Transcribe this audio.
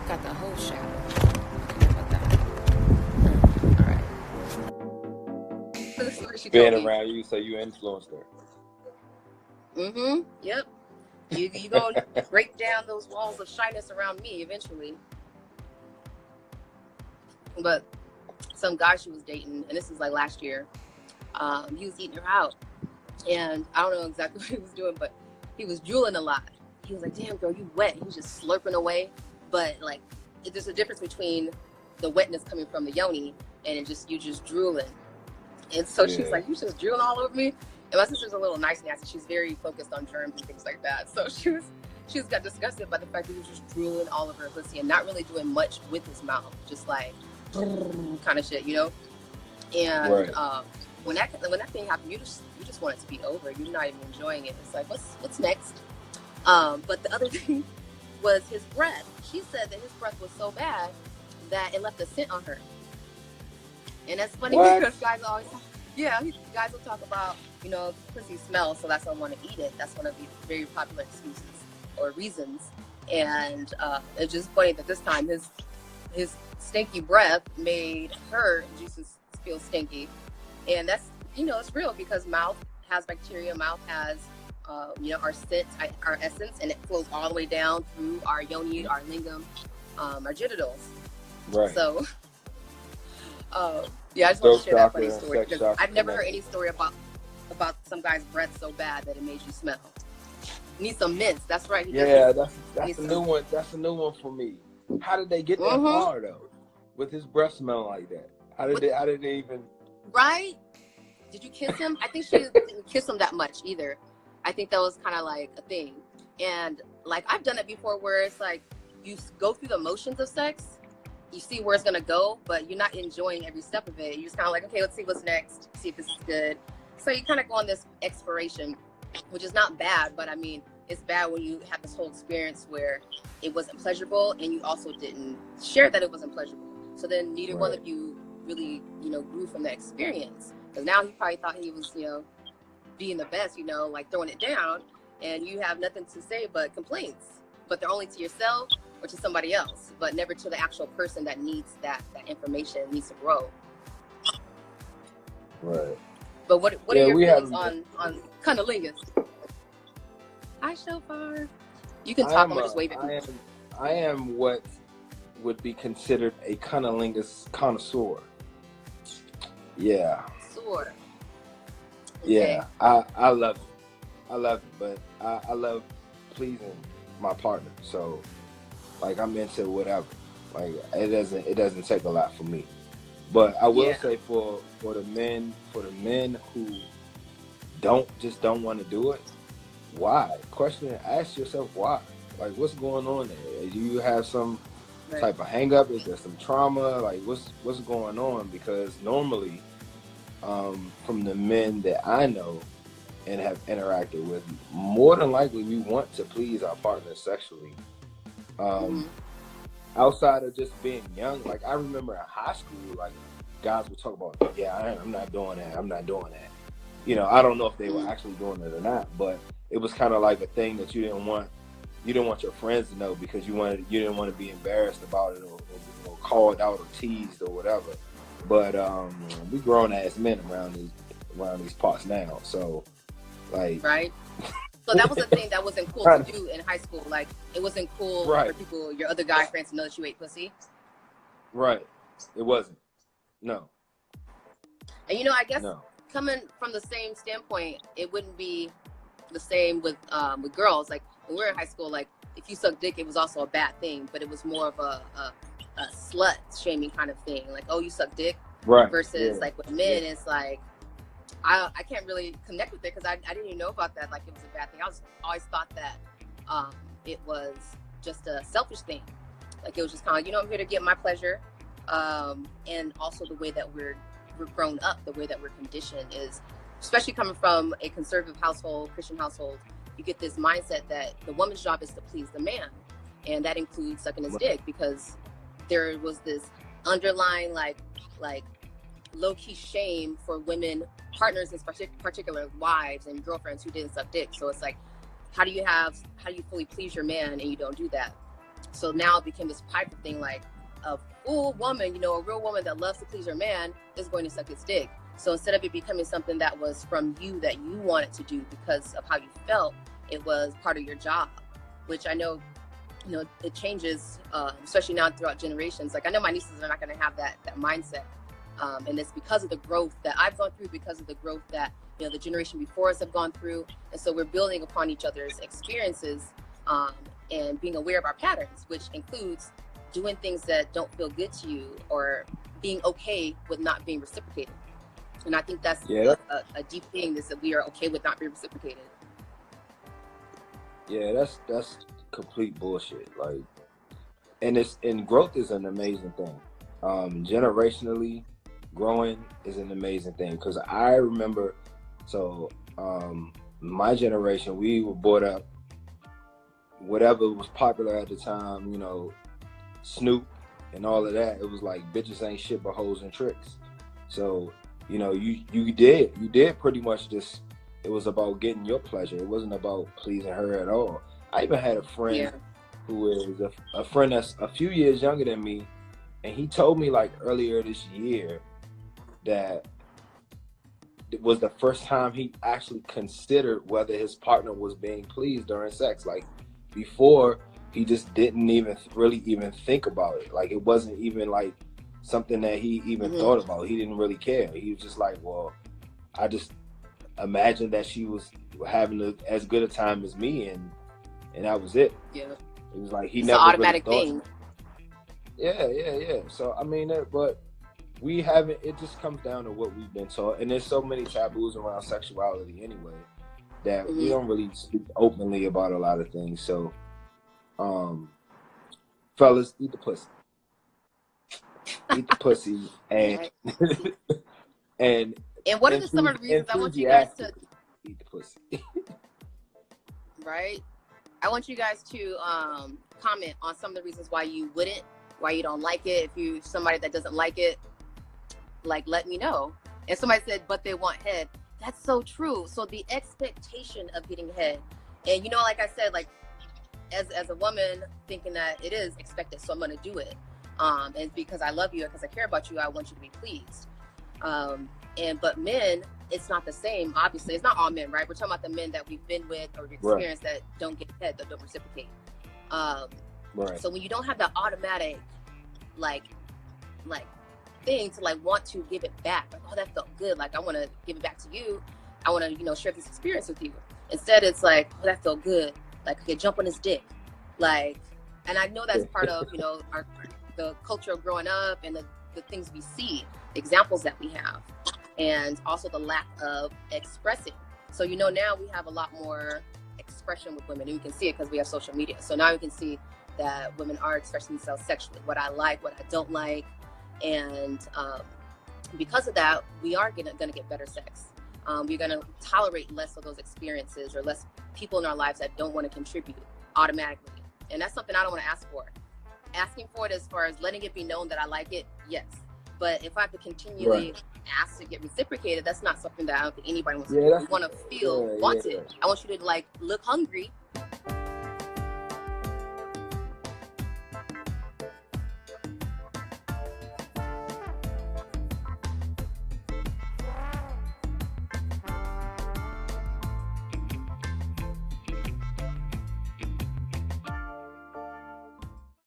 got the whole shadow. How about that? All right. This is what she Being told me. around you, so you influenced her. Yep. You gonna break down those walls of shyness around me eventually. But some guy she was dating, and this was like last year, he was eating her out, and I don't know exactly what he was doing, but he was drooling a lot. He was like, "Damn, girl, you wet." He was just slurping away, but like, there's a difference between the wetness coming from the yoni and you just drooling. And so she's like, "You just drooling all over me." And my sister's a little nice nasty. She's very focused on germs and things like that. So she got disgusted by the fact that he was just drooling all over her pussy and not really doing much with his mouth, just like kind of shit, you know. And right. When that thing happened, you just want it to be over. You're not even enjoying it. It's like, what's next? But the other thing was his breath. She said that his breath was so bad that it left a scent on her. And that's funny because guys always, guys will talk about, you know, pussy smells, so that's why I want to eat it. That's one of the very popular excuses or reasons. And it's just funny that this time his stinky breath made her juices feel stinky. And that's, you know, it's real because mouth has bacteria, mouth has, you know, our scent, our essence, and it flows all the way down through our yoni, our lingam, our genitals. Right. So, yeah, I just want to share that funny story because I've never heard any story about some guy's breath so bad that it made you smell. Need some mints. That's right. That's a new one. That's a new one for me. How did they get that far though? With his breath smelling like that? How did they even? Right? Did you kiss him? I think she didn't kiss him that much either. I think that was kind of like a thing. And like I've done it before where it's like you go through the motions of sex, you see where it's gonna go, but you're not enjoying every step of it. You're just kind of like, okay, let's see what's next, see if this is good. So you kind of go on this exploration, which is not bad, but I mean, it's bad when you have this whole experience where it wasn't pleasurable and you also didn't share that it wasn't pleasurable. So then neither one of you really, you know, grew from the experience. Because now he probably thought he was, you know, being the best, you know, like throwing it down, and you have nothing to say but complaints. But they're only to yourself or to somebody else, but never to the actual person that needs that information, needs to grow. Right. But what are your feelings on cunnilingus? Hi, Shofar. You can talk. I'm just waving. I am what would be considered a cunnilingus connoisseur. Yeah. Sure. Okay. Yeah, I love it. I love it, but I love pleasing my partner. So, like, I'm into whatever. Like, it doesn't take a lot for me. But I will say for the men who don't want to do it, why? Ask yourself why. Like, what's going on there? Do you have some type of hang up? Is there some trauma? Like, what's going on? Because normally, from the men that I know and have interacted with, more than likely we want to please our partner sexually. Outside of just being young, like I remember in high school, like guys would talk about, I'm not doing that. You know, I don't know if they were actually doing it or not, but it was kind of like a thing that you didn't want your friends to know because you didn't want to be embarrassed about it or called out or teased or whatever. But we grown ass men around these parts now, so like right. So that was a thing that wasn't cool to do in high school. Like it wasn't cool for your other guy friends to know that you ate pussy. Right. It wasn't. No. And you know, I guess coming from the same standpoint, it wouldn't be the same with girls. Like when we were in high school, like if you sucked dick, it was also a bad thing, but it was more of a slut shaming kind of thing. Like, oh, you suck dick. Right. Versus like with men, it's like I can't really connect with it because I didn't even know about that. Like it was a bad thing. I always thought that it was just a selfish thing. Like it was just kind of, you know, I'm here to get my pleasure. And also the way that we're grown up, the way that we're conditioned is, especially coming from a conservative household, Christian household, you get this mindset that the woman's job is to please the man. And that includes sucking his dick because there was this underlying like low-key shame for women, partners in particular, wives and girlfriends who didn't suck dick. So it's like, how do you fully please your man and you don't do that? So now it became this prideful thing, like a full woman, you know, a real woman that loves to please her man is going to suck his dick. So instead of it becoming something that was from you that you wanted to do because of how you felt, it was part of your job, which I know, you know, it changes, especially now throughout generations. Like I know my nieces are not going to have that mindset. And it's because of the growth that I've gone through, because of the growth that, you know, the generation before us have gone through. And so we're building upon each other's experiences and being aware of our patterns, which includes doing things that don't feel good to you or being okay with not being reciprocated. And I think that's a deep thing, is that we are okay with not being reciprocated. Yeah, that's complete bullshit. Like, and growth is an amazing thing. Generationally, growing is an amazing thing, because I remember, my generation, we were brought up, whatever was popular at the time, you know, Snoop and all of that. It was like, bitches ain't shit but hoes and tricks. So, you know, you did pretty much just, it was about getting your pleasure. It wasn't about pleasing her at all. I even had a friend who is a friend that's a few years younger than me, and he told me like earlier this year that it was the first time he actually considered whether his partner was being pleased during sex. Like before, he just didn't even really think about it. Like it wasn't even like something that he even thought about. He didn't really care. He was just like, well, I just imagined that she was having as good a time as me, and that was it. Yeah. It was like he it's never an automatic really thing. Yeah. So I mean, but we haven't. It just comes down to what we've been taught, and there's so many taboos around sexuality anyway that we don't really speak openly about a lot of things. So, fellas, eat the pussy. Eat the pussy, and and what are some of the reasons I want you guys to eat the pussy? Right. I want you guys to comment on some of the reasons why you wouldn't, why you don't like it. If you're somebody that doesn't like it, like, let me know. And somebody said, but they want head. That's so true. So the expectation of getting head, and you know, like I said, like as a woman, thinking that it is expected, so I'm going to do it. And because I love you, because I care about you, I want you to be pleased. But men, it's not the same. Obviously, it's not all men, right? We're talking about the men that we've been with or experienced that don't get head, that don't reciprocate. So when you don't have the automatic, like thing to like want to give it back, like, oh, that felt good, like I want to give it back to you, I want to, you know, share this experience with you. Instead, it's like, oh, that felt good, like, okay, jump on his dick, like. And I know that's part of, you know, the culture of growing up and the things we see, examples that we have, and also the lack of expressing. So, you know, now we have a lot more expression with women, and we can see it because we have social media. So now we can see that women are expressing themselves sexually, what I like, what I don't like. And because of that, we are going to get better sex. We're going to tolerate less of those experiences, or less people in our lives that don't want to contribute automatically. And that's something I don't want to ask for. Asking for it as far as letting it be known that I like it, yes. But if I have to continually ask to get reciprocated, that's not something that I don't think anybody wants to do. You want to feel wanted. I want you to like look hungry